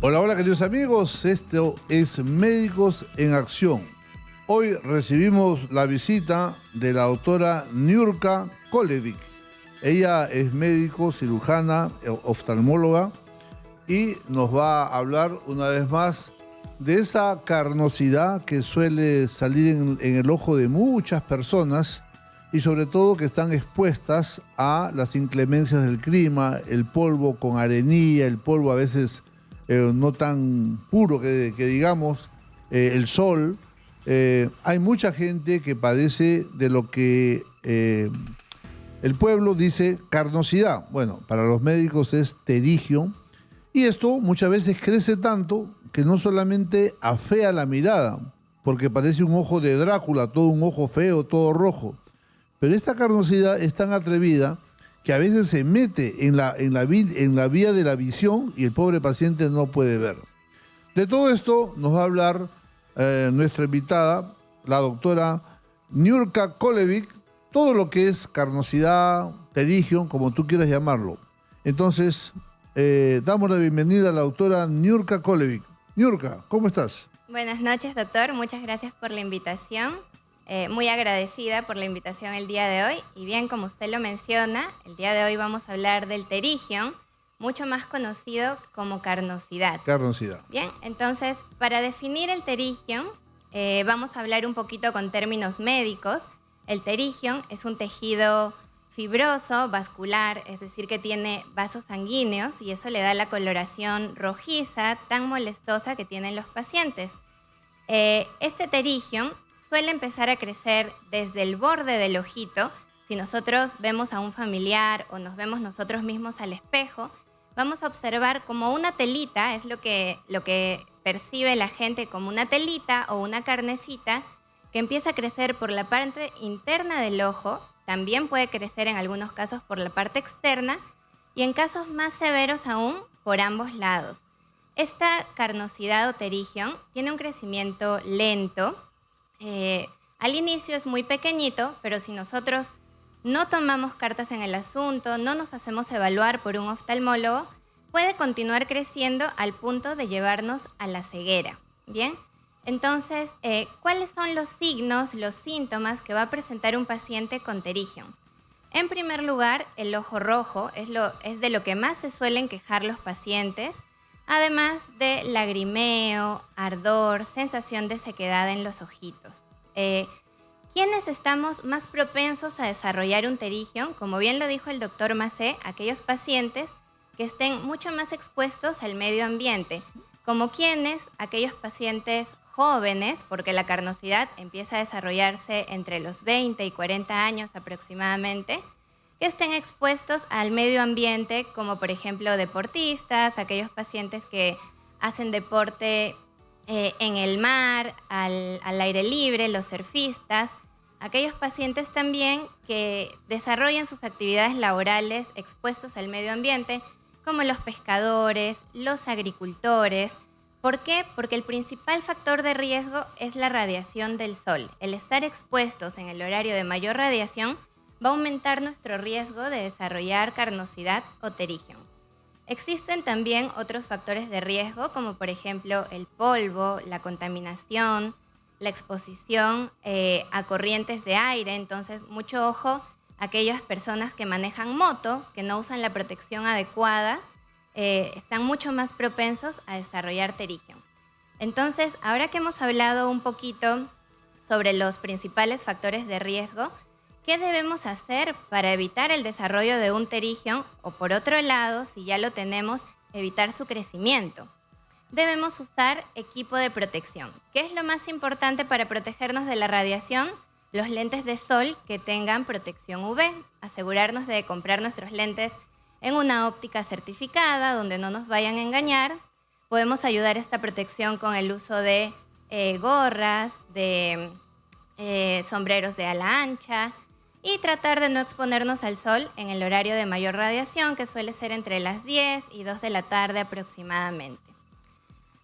Hola, hola queridos amigos, esto es Médicos en Acción. Hoy recibimos la visita de la doctora Niurka Kolevic. Ella es médico, cirujana, oftalmóloga y nos va a hablar una vez más de esa carnosidad que suele salir en el ojo de muchas personas y sobre todo que están expuestas a las inclemencias del clima, el polvo con arenilla, el polvo a veces no tan puro que digamos, el sol. Hay mucha gente que padece de lo que el pueblo dice carnosidad. Bueno, para los médicos es pterigio. Y esto muchas veces crece tanto que no solamente afea la mirada, porque parece un ojo de Drácula, todo un ojo feo, todo rojo. Pero esta carnosidad es tan atrevida que a veces se mete en la vía de la visión y el pobre paciente no puede ver. De todo esto nos va a hablar nuestra invitada, la doctora Niurka Kolevic, todo lo que es carnosidad, pterigio, como tú quieras llamarlo. Entonces, damos la bienvenida a la doctora Niurka Kolevic. Niurka, ¿cómo estás? Buenas noches, doctor. Muchas gracias por la invitación. Muy agradecida por la invitación el día de hoy. Y bien, como usted lo menciona, el día de hoy vamos a hablar del pterigio, mucho más conocido como carnosidad. Carnosidad. Bien, entonces, para definir el pterigio, vamos a hablar un poquito con términos médicos. El pterigio es un tejido fibroso, vascular, es decir, que tiene vasos sanguíneos y eso le da la coloración rojiza tan molestosa que tienen los pacientes. Este pterigio suele empezar a crecer desde el borde del ojito. Si nosotros vemos a un familiar o nos vemos nosotros mismos al espejo, vamos a observar como una telita, es lo que percibe la gente como una telita o una carnecita que empieza a crecer por la parte interna del ojo, también puede crecer en algunos casos por la parte externa y en casos más severos aún por ambos lados. Esta carnosidad o pterigio tiene un crecimiento lento. Al inicio es muy pequeñito, pero si nosotros no tomamos cartas en el asunto, no nos hacemos evaluar por un oftalmólogo, puede continuar creciendo al punto de llevarnos a la ceguera. Bien, entonces, ¿cuáles son los signos, los síntomas que va a presentar un paciente con pterigio? En primer lugar, el ojo rojo es de lo que más se suelen quejar los pacientes, además de lagrimeo, ardor, sensación de sequedad en los ojitos. ¿Quiénes estamos más propensos a desarrollar un pterigio? Como bien lo dijo el doctor Macé, aquellos pacientes que estén mucho más expuestos al medio ambiente, como quienes, aquellos pacientes jóvenes, porque la carnosidad empieza a desarrollarse entre los 20 y 40 años aproximadamente, que estén expuestos al medio ambiente, como por ejemplo deportistas, aquellos pacientes que hacen deporte en el mar, al aire libre, los surfistas, aquellos pacientes también que desarrollan sus actividades laborales expuestos al medio ambiente, como los pescadores, los agricultores. ¿Por qué? Porque el principal factor de riesgo es la radiación del sol. El estar expuestos en el horario de mayor radiación va a aumentar nuestro riesgo de desarrollar carnosidad o pterigio. Existen también otros factores de riesgo, como por ejemplo el polvo, la contaminación, la exposición a corrientes de aire. Entonces, mucho ojo a aquellas personas que manejan moto, que no usan la protección adecuada, están mucho más propensos a desarrollar pterigio. Entonces, ahora que hemos hablado un poquito sobre los principales factores de riesgo, ¿qué debemos hacer para evitar el desarrollo de un pterigio? O por otro lado, si ya lo tenemos, evitar su crecimiento. Debemos usar equipo de protección. ¿Qué es lo más importante para protegernos de la radiación? Los lentes de sol que tengan protección UV. Asegurarnos de comprar nuestros lentes en una óptica certificada, donde no nos vayan a engañar. Podemos ayudar a esta protección con el uso de gorras, de sombreros de ala ancha y tratar de no exponernos al sol en el horario de mayor radiación, que suele ser entre las 10 y 2 de la tarde aproximadamente.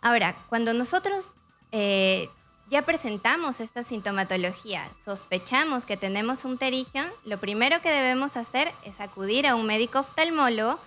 Ahora, cuando nosotros ya presentamos esta sintomatología, sospechamos que tenemos un pterigio, lo primero que debemos hacer es acudir a un médico oftalmólogo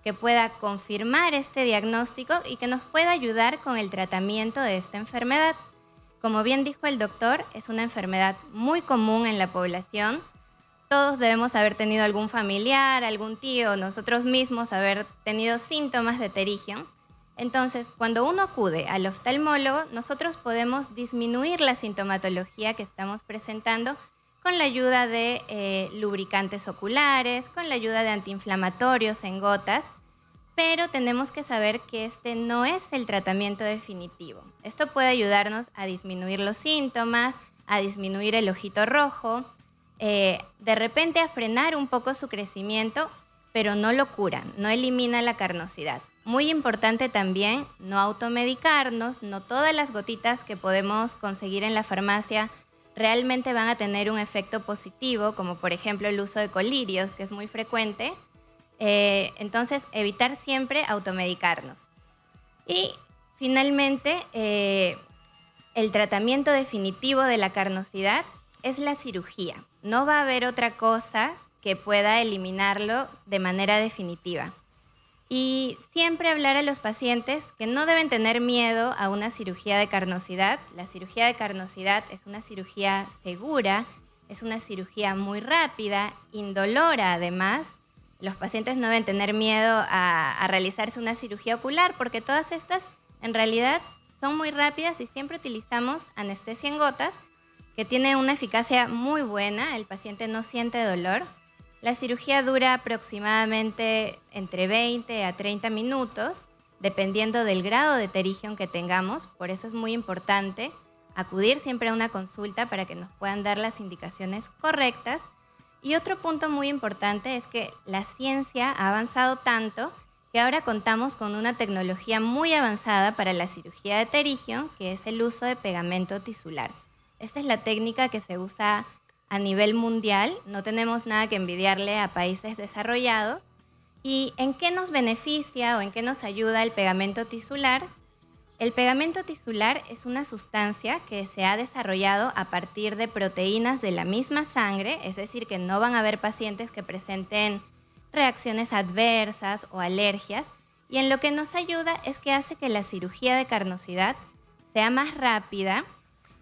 que pueda confirmar este diagnóstico y que nos pueda ayudar con el tratamiento de esta enfermedad. Como bien dijo el doctor, es una enfermedad muy común en la población. Todos debemos haber tenido algún familiar, algún tío, nosotros mismos haber tenido síntomas de pterigium. Entonces, cuando uno acude al oftalmólogo, nosotros podemos disminuir la sintomatología que estamos presentando con la ayuda de lubricantes oculares, con la ayuda de antiinflamatorios en gotas, pero tenemos que saber que este no es el tratamiento definitivo. Esto puede ayudarnos a disminuir los síntomas, a disminuir el ojito rojo, de repente a frenar un poco su crecimiento, pero no lo cura, no elimina la carnosidad. Muy importante también no automedicarnos, no todas las gotitas que podemos conseguir en la farmacia realmente van a tener un efecto positivo, como por ejemplo el uso de colirios, que es muy frecuente. Entonces, evitar siempre automedicarnos. Y finalmente, el tratamiento definitivo de la carnosidad es la cirugía. No va a haber otra cosa que pueda eliminarlo de manera definitiva. Y siempre hablar a los pacientes que no deben tener miedo a una cirugía de carnosidad. La cirugía de carnosidad es una cirugía segura, es una cirugía muy rápida, indolora además. Los pacientes no deben tener miedo a realizarse una cirugía ocular porque todas estas en realidad son muy rápidas y siempre utilizamos anestesia en gotas que tiene una eficacia muy buena, el paciente no siente dolor. La cirugía dura aproximadamente entre 20 a 30 minutos, dependiendo del grado de pterigium que tengamos. Por eso es muy importante acudir siempre a una consulta para que nos puedan dar las indicaciones correctas. Y otro punto muy importante es que la ciencia ha avanzado tanto que ahora contamos con una tecnología muy avanzada para la cirugía de pterigium, que es el uso de pegamento tisular. Esta es la técnica que se usa a nivel mundial, no tenemos nada que envidiarle a países desarrollados. ¿Y en qué nos beneficia o en qué nos ayuda el pegamento tisular? El pegamento tisular es una sustancia que se ha desarrollado a partir de proteínas de la misma sangre, es decir, que no van a haber pacientes que presenten reacciones adversas o alergias, y en lo que nos ayuda es que hace que la cirugía de carnosidad sea más rápida,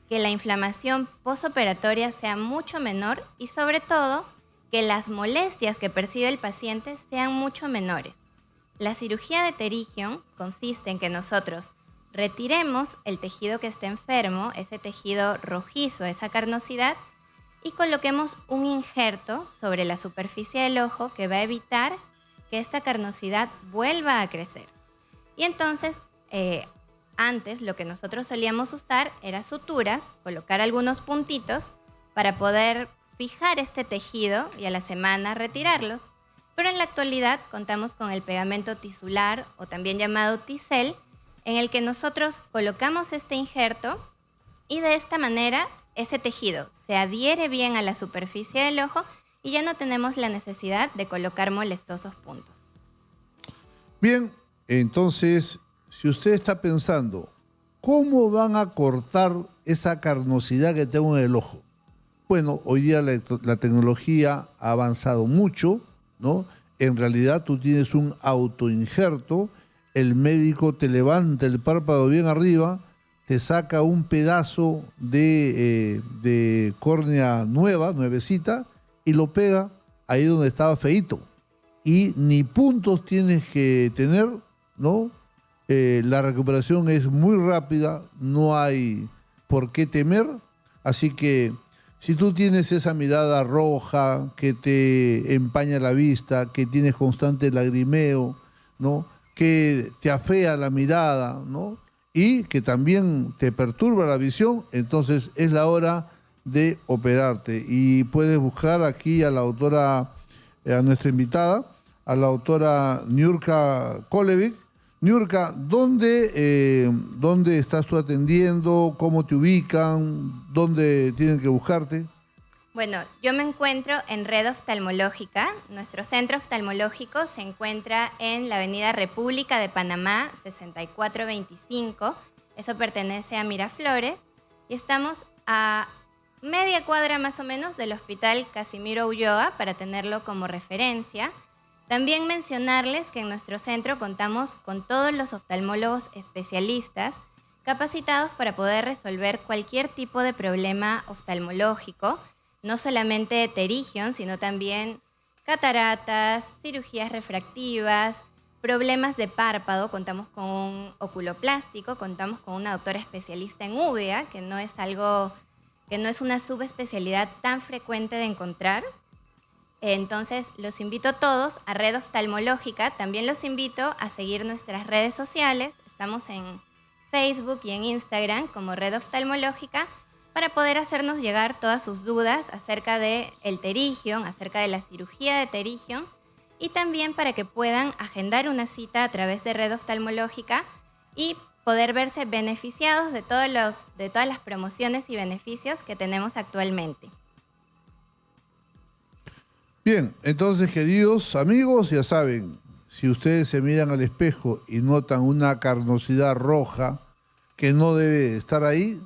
que la inflamación postoperatoria sea mucho menor y sobre todo que las molestias que percibe el paciente sean mucho menores. La cirugía de pterigium consiste en que nosotros retiremos el tejido que esté enfermo, ese tejido rojizo, esa carnosidad, y coloquemos un injerto sobre la superficie del ojo que va a evitar que esta carnosidad vuelva a crecer. Y entonces, antes lo que nosotros solíamos usar era suturas, colocar algunos puntitos para poder fijar este tejido y a la semana retirarlos. Pero en la actualidad contamos con el pegamento tisular o también llamado Ticel, en el que nosotros colocamos este injerto y de esta manera ese tejido se adhiere bien a la superficie del ojo y ya no tenemos la necesidad de colocar molestosos puntos. Bien, entonces, si usted está pensando, ¿cómo van a cortar esa carnosidad que tengo en el ojo? Bueno, hoy día la tecnología ha avanzado mucho, ¿no? En realidad tú tienes un autoinjerto, el médico te levanta el párpado bien arriba, te saca un pedazo de córnea nuevecita, y lo pega ahí donde estaba feíto. Y ni puntos tienes que tener, ¿no? La recuperación es muy rápida, no hay por qué temer. Así que si tú tienes esa mirada roja que te empaña la vista, que tienes constante lagrimeo, ¿no? Que te afea la mirada, ¿no? Y que también te perturba la visión, entonces es la hora de operarte. Y puedes buscar aquí a la doctora, a nuestra invitada, a la doctora Niurka Kolevic. Niurka, ¿dónde estás tú atendiendo? ¿Cómo te ubican? ¿Dónde tienen que buscarte? Bueno, yo me encuentro en Red Oftalmológica. Nuestro centro oftalmológico se encuentra en la Avenida República de Panamá, 6425. Eso pertenece a Miraflores. Y estamos a media cuadra más o menos del Hospital Casimiro Ulloa, para tenerlo como referencia. También mencionarles que en nuestro centro contamos con todos los oftalmólogos especialistas capacitados para poder resolver cualquier tipo de problema oftalmológico, no solamente pterigion, sino también cataratas, cirugías refractivas, problemas de párpado. Contamos con un oculoplástico, contamos con una doctora especialista en uvea, que no es una subespecialidad tan frecuente de encontrar. Entonces, los invito a todos a Red Oftalmológica. También los invito a seguir nuestras redes sociales. Estamos en Facebook y en Instagram como Red Oftalmológica para poder hacernos llegar todas sus dudas acerca del pterigion, acerca de la cirugía de pterigion, y también para que puedan agendar una cita a través de Red Oftalmológica y poder verse beneficiados de todas las promociones y beneficios que tenemos actualmente. Bien, entonces, queridos amigos, ya saben, si ustedes se miran al espejo y notan una carnosidad roja que no debe estar ahí,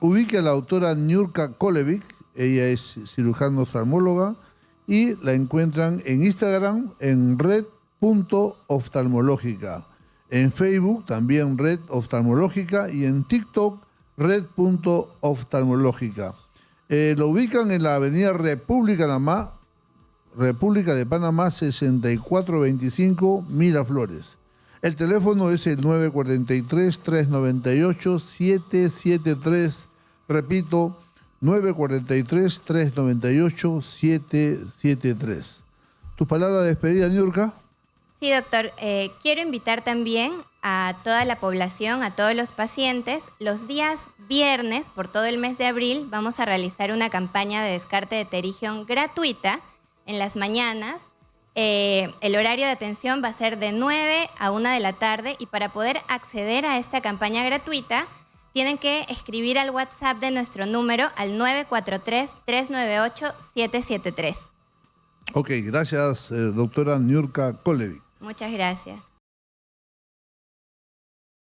ubique a la doctora Niurka Kolevic. Ella es cirujana oftalmóloga y la encuentran en Instagram en red.oftalmológica, en Facebook también Red Oftalmológica y en TikTok red.oftalmológica. Lo ubican en la avenida República de Panamá 6425 Miraflores. El teléfono es el 943-398-773. Repito, 943-398-773. ¿Tus palabras de despedida, Niurka? Sí, doctor. Quiero invitar también a toda la población, a todos los pacientes. Los días viernes, por todo el mes de abril, vamos a realizar una campaña de descarte de pterigion gratuita en las mañanas. El horario de atención va a ser de 9 a 1 de la tarde, y para poder acceder a esta campaña gratuita tienen que escribir al WhatsApp de nuestro número al 943-398-773. Ok, gracias, doctora Niurka Kolevic. Muchas gracias.